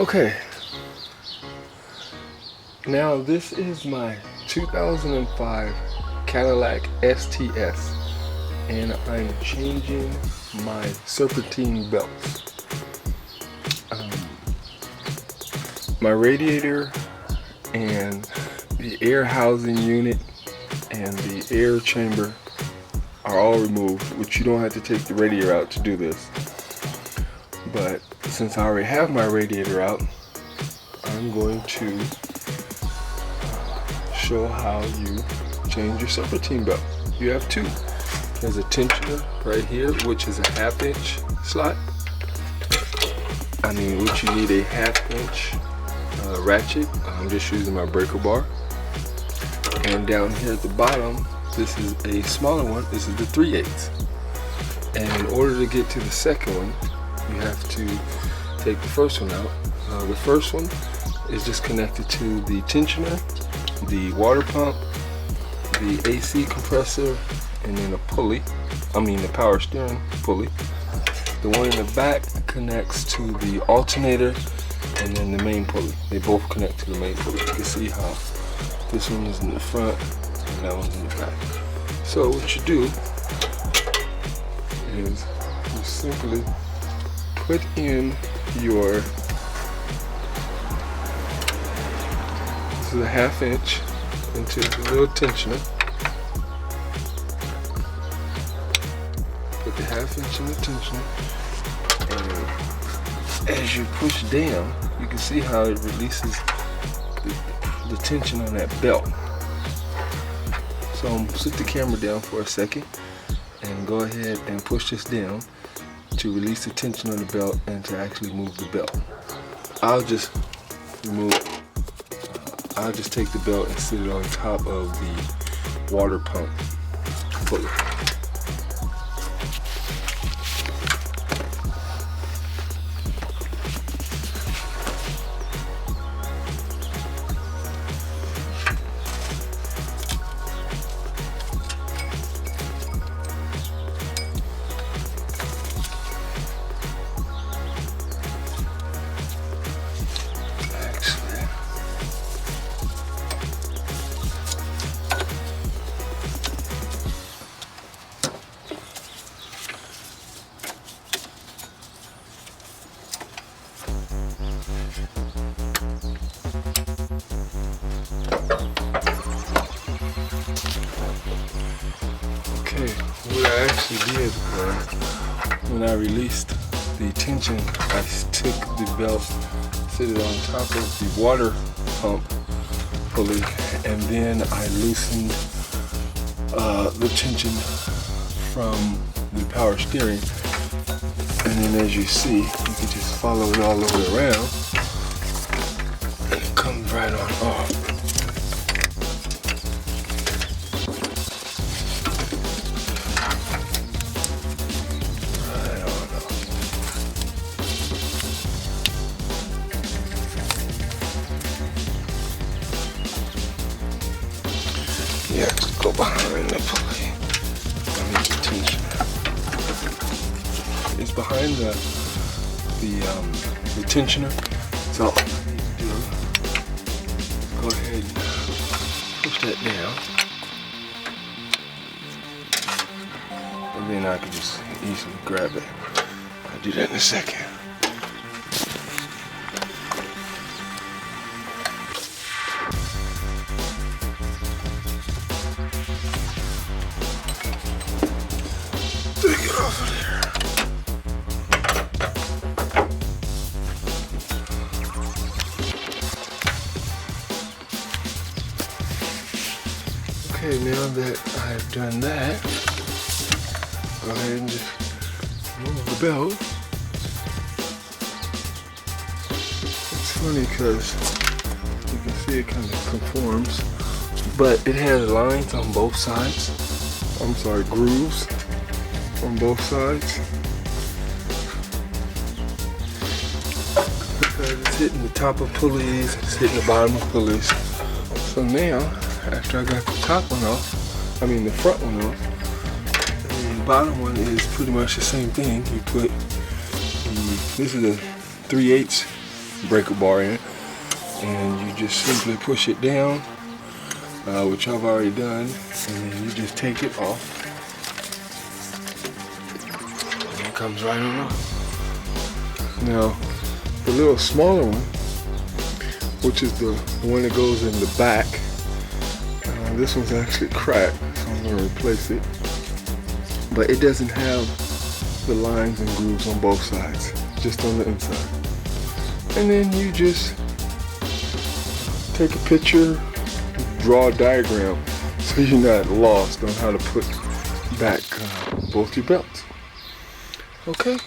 Okay, now this is my 2005 Cadillac STS, and I'm changing my serpentine belts. My radiator and the air housing unit and the air chamber are all removed, which you don't have to take the radiator out to do this. But since I already have my radiator out, I'm going to show how you change your serpentine belt. You have two. There's a tensioner right here, which is a 1/2 inch slot. Which you need a 1/2 inch ratchet. I'm just using my breaker bar. And down here at the bottom, this is a smaller one. This is the 3/8. And in order to get to the second one, you have to take the first one out. The first one is just connected to the tensioner, the water pump, the AC compressor, and then a pulley. The power steering pulley. The one in the back connects to the alternator and then the main pulley. They both connect to the main pulley. You can see how this one is in the front and that one's in the back. So what you do is you simply put in your, this is a 1/2 inch into the little tensioner. Put the 1/2 inch in the tensioner, and as you push down, you can see how it releases the tension on that belt. So I'm gonna sit the camera down for a second and go ahead and push this down to release the tension on the belt and to actually move the belt. I'll just take the belt and sit it on top of the water pump pulley. Okay, what I actually did was, when I released the tension, I took the belt, set it on top of the water pump pulley, and then I loosened the tension from the power steering. And then as you see, you can just follow it all the way around, and it comes right on off. Yeah, just go behind the pulley. The tension. It's behind the tensioner. So all you need to do, go ahead and push that down, and then I can just easily grab it. I'll do that in a second. Take it off of there. Okay, now that I've done that, go ahead and just move the belt. It's funny because you can see it kind of conforms, but it has lines on both sides. Grooves on both sides. Because it's hitting the top of pulleys, it's hitting the bottom of pulleys. So now, after I got the top one off, the front one off, the bottom one is pretty much the same thing. You put, this is a 3/8 breaker bar in, and you just simply push it down, which I've already done, and then you just take it off, and it comes right on off. Now, the little smaller one, which is the one that goes in the back, this one's actually cracked, so I'm going to replace it. But it doesn't have the lines and grooves on both sides, just on the inside. And then you just take a picture, draw a diagram, so you're not lost on how to put back both your belts. Okay?